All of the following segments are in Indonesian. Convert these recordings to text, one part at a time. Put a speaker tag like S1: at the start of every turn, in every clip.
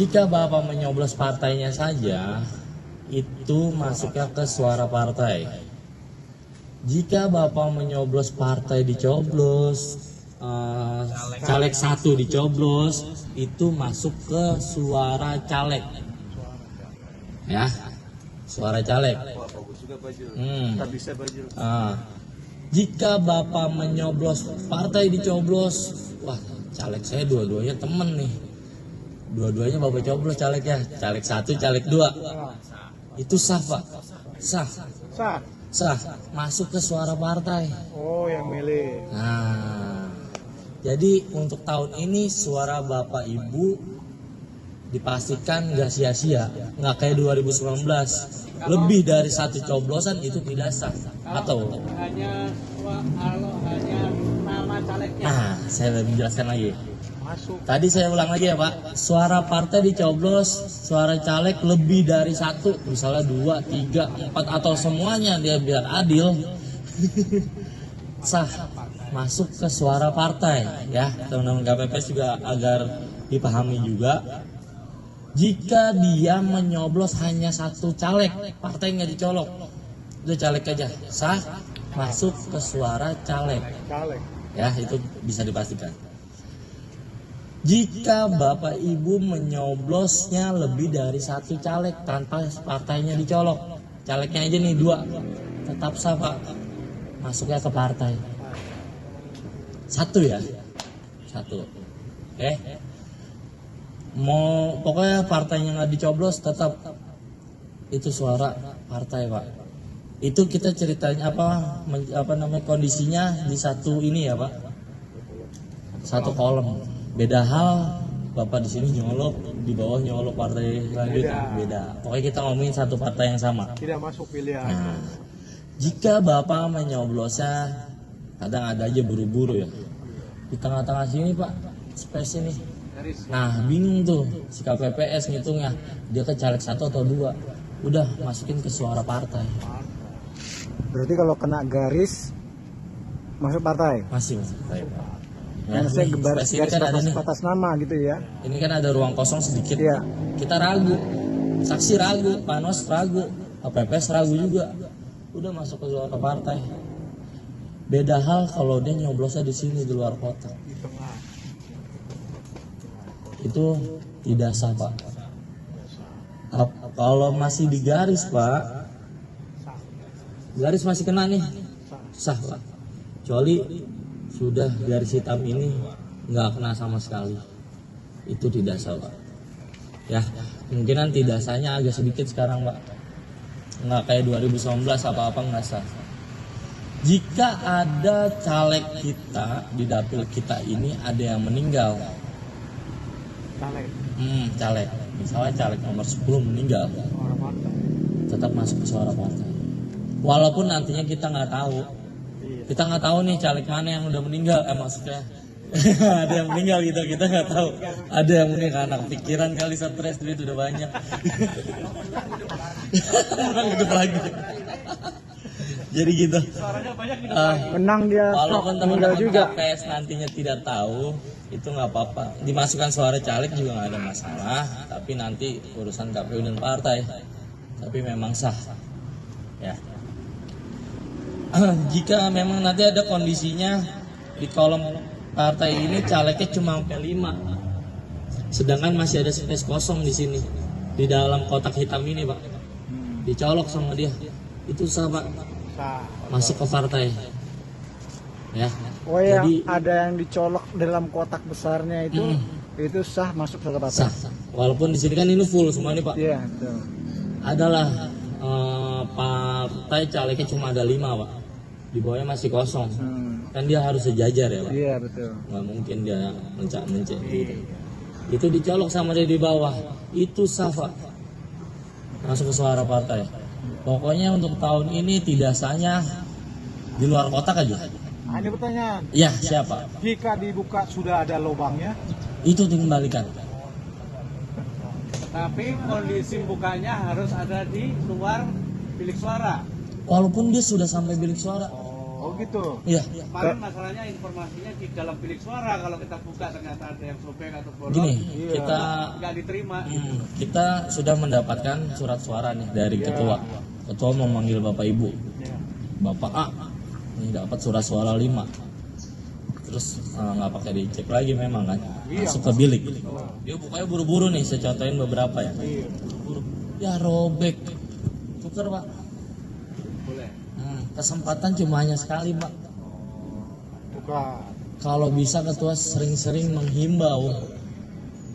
S1: Jika Bapak menyoblos partainya saja, itu masuknya ke suara partai. Jika Bapak menyoblos partai dicoblos, caleg satu dicoblos, itu masuk ke suara caleg. Ya, suara caleg. Jika Bapak menyoblos partai dicoblos, wah caleg saya dua-duanya temen nih. Dua-duanya Bapak coblos calegnya, caleg satu, caleg dua. Itu sah Pak, sah, masuk ke suara partai.
S2: Oh, yang milih.
S1: Nah, jadi untuk tahun ini suara Bapak Ibu dipastikan nggak sia-sia, nggak kayak 2019. Lebih dari satu coblosan itu tidak sah. Atau
S3: hanya nama calegnya.
S1: nah, saya menjelaskan lagi.
S2: Masuk.
S1: Tadi saya ulang lagi ya Pak, suara partai dicoblos, suara caleg lebih dari satu, misalnya 2, 3, 4 atau semuanya dia biar adil, sah masuk ke suara partai ya. Teman-teman KPPS juga agar dipahami juga. Jika dia menyoblos hanya satu caleg, partai nggak dicolok, itu caleg aja, sah masuk ke suara caleg. Ya itu bisa dipastikan. Jika Bapak Ibu menyoblosnya lebih dari satu caleg tanpa partainya dicolok, calegnya aja nih 2, tetap sah Pak, masuknya ke partai. Satu ya, satu. Oke. Mau pokoknya partainya nggak dicoblos tetap itu suara partai Pak. Itu kita ceritanya apa namanya kondisinya di satu ini ya Pak, satu kolom. Beda hal Bapak di sini nyolok, di bawah nyolok partai selanjutnya beda. Pokoknya kita ngomongin satu partai yang sama.
S2: Tidak masuk pilihan.
S1: Nah, jika Bapak menyoblosnya kadang ada aja buru-buru ya. Di tengah-tengah sini Pak, space ini. Nah, bingung tuh si KPPS ngitungnya. Dia ke caleg 1 atau 2. Udah masukin ke suara partai.
S2: Berarti kalau kena garis masuk partai.
S1: Masih partai Pak.
S2: Nah, saya garis
S1: kan ada nih.
S2: batas nama gitu ya.
S1: Ini kan ada ruang kosong sedikit.
S2: Iya.
S1: Kita ragu, saksi ragu, panos ragu, KPPS ragu juga. Udah masuk ke suara partai. Beda hal kalau dia nyoblosnya di sini di luar kotak. Itu tidak sah Pak. Kalau masih di garis Pak, garis masih kena nih, sah Pak. Kecuali sudah garis hitam ini nggak kena sama sekali, itu tidak sah Pak. Ya, kemungkinan tidak sahnya agak sedikit sekarang Pak. Nggak kayak 2019 apa-apa nggak sah. Jika ada caleg kita di dapil kita ini ada yang meninggal, caleg, misalnya caleg nomor 10 meninggal, tetap masuk ke suara partai. Walaupun nantinya kita nggak tahu nih caleg mana yang udah meninggal, maksudnya ada yang meninggal gitu, kita nggak tahu. Ada yang meninggal, anak pikiran kali, stres, duit udah banyak. Bukan hidup lagi. Jadi gitu.
S2: Menang dia.
S1: Walaupun teman-teman KPS nantinya tidak tahu, itu nggak apa-apa. Dimasukkan suara caleg juga nggak ada masalah. Tapi nanti urusan KPU dan partai. Tapi memang sah. Ya. Jika memang nanti ada kondisinya di kolom partai ini calegnya cuma sampai 5, sedangkan masih ada space kosong di sini di dalam kotak hitam ini Pak, dicolok sama dia, itu sah Pak, masuk ke partai. Ya.
S2: Oh ya, jadi ada yang dicolok dalam kotak besarnya itu sah masuk ke partai.
S1: Sah. Walaupun di sini kan ini full semua nih Pak.
S2: Iya, betul.
S1: Adalah partai calegnya cuma ada 5 Pak, di bawahnya masih kosong. Kan dia harus sejajar ya Pak.
S2: Iya betul.
S1: Nggak mungkin dia mencet gitu. Itu dicolok sama dia di bawah, itu sah Pak, masuk ke suara partai. Pokoknya untuk tahun ini tidak sahnya di luar kotak aja.
S2: Ada pertanyaan.
S1: Ya siapa?
S2: Jika dibuka sudah ada lubangnya,
S1: itu dikembalikan.
S3: Tapi kondisi bukanya harus ada di luar bilik suara.
S1: Walaupun dia sudah sampai bilik suara,
S2: Oh gitu.
S1: Iya.
S3: Kemarin masalahnya informasinya di dalam bilik suara, kalau kita buka ternyata ada yang sobek atau bolong.
S1: Gini,
S2: Iya.
S1: kita
S3: Nggak diterima.
S1: kita sudah mendapatkan surat suara nih dari ketua. Ketua memanggil Bapak Ibu.
S2: Iya.
S1: Bapak A, ini dapat surat suara 5. Terus nggak pakai dicek lagi memang kan, masuk ke bilik. Dia bukanya buru-buru nih, saya contohin beberapa ya.
S2: Iya.
S1: Buru-buru. Ya robek, tuker Pak.
S3: Boleh.
S1: Kesempatan cuma hanya sekali Pak.
S2: Bukan.
S1: Kalau bisa ketua sering-sering menghimbau,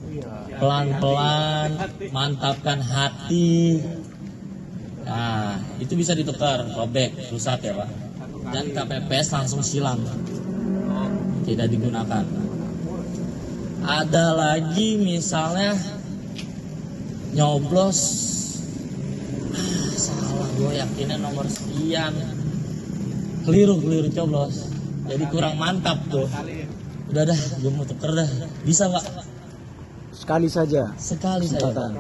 S2: Iya.
S1: pelan-pelan, mantapkan hati. Nah, itu bisa ditukar, robek, rusak ya Pak. Dan KPPS langsung silang, tidak digunakan. Ada lagi misalnya nyoblos, salah gue yakinnya nomor sekian, keliru coblos, jadi kurang mantap tuh. Udah dah, gue mau tuker dah, bisa Pak.
S2: Sekali saja.
S1: Sekali saja.
S2: Kesempatan.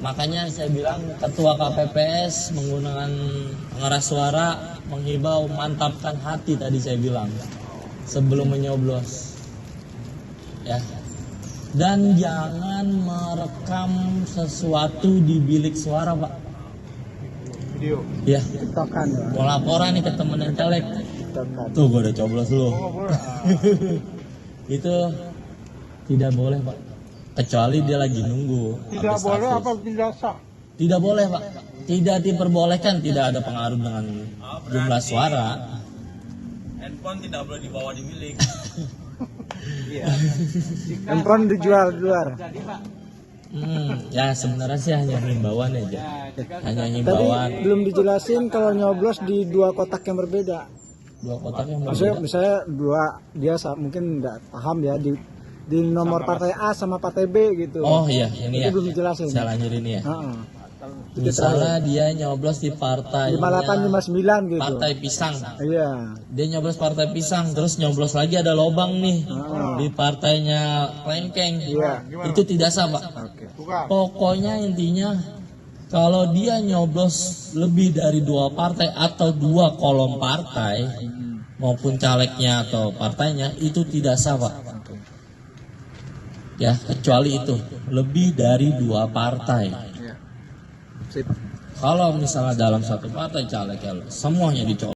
S1: Makanya saya bilang ketua KPPS menggunakan pengeras suara menghibau mantapkan hati tadi saya bilang sebelum menyoblos. Ya. Dan jangan merekam sesuatu di bilik suara, Pak.
S2: Video.
S1: Ya.
S2: Tiktokan ya.
S1: Mau laporan nih ke temen yang caleg.
S2: Tiktokan.
S1: Tuh gue udah coblos lu.
S2: boleh.
S1: Itu tidak boleh, Pak. Kecuali dia lagi nunggu.
S2: Tidak
S1: update
S2: boleh
S1: status.
S2: apa tidak sah?
S1: Tidak boleh Pak, tidak diperbolehkan, tidak ada pengaruh dengan jumlah suara.
S4: Handphone tidak boleh dibawa di milik.
S3: Iya.
S2: Handphone dijual di luar.
S3: Jadi Pak,
S1: Ya sebenarnya sih hanya himbauan aja, hanya
S2: Tadi
S1: himbauan.
S2: belum dijelasin kalau nyoblos di dua kotak yang berbeda.
S1: Dua kotak yang
S2: Maksudnya
S1: berbeda.
S2: misalnya dua dia mungkin nggak paham ya di nomor partai A sama partai B gitu.
S1: Oh iya, ini ya.
S2: Itu belum dijelasin.
S1: Saya lanjutin ini ya.
S2: Heeh.
S1: Misalnya dia nyoblos di partai
S2: 5859 gitu.
S1: Partai Pisang.
S2: Iya.
S1: Dia nyoblos partai Pisang, terus nyoblos lagi ada lobang nih di partainya Lengkeng.
S2: Iya.
S1: Itu tidak sah Pak.
S2: Oke.
S1: Pokoknya intinya kalau dia nyoblos lebih dari 2 partai atau 2 kolom partai maupun calegnya atau partainya itu tidak sah Pak. Ya kecuali itu lebih dari 2 partai.
S2: Iya. Sip.
S1: Kalau misalnya dalam satu partai caleg ya semuanya dicoblos.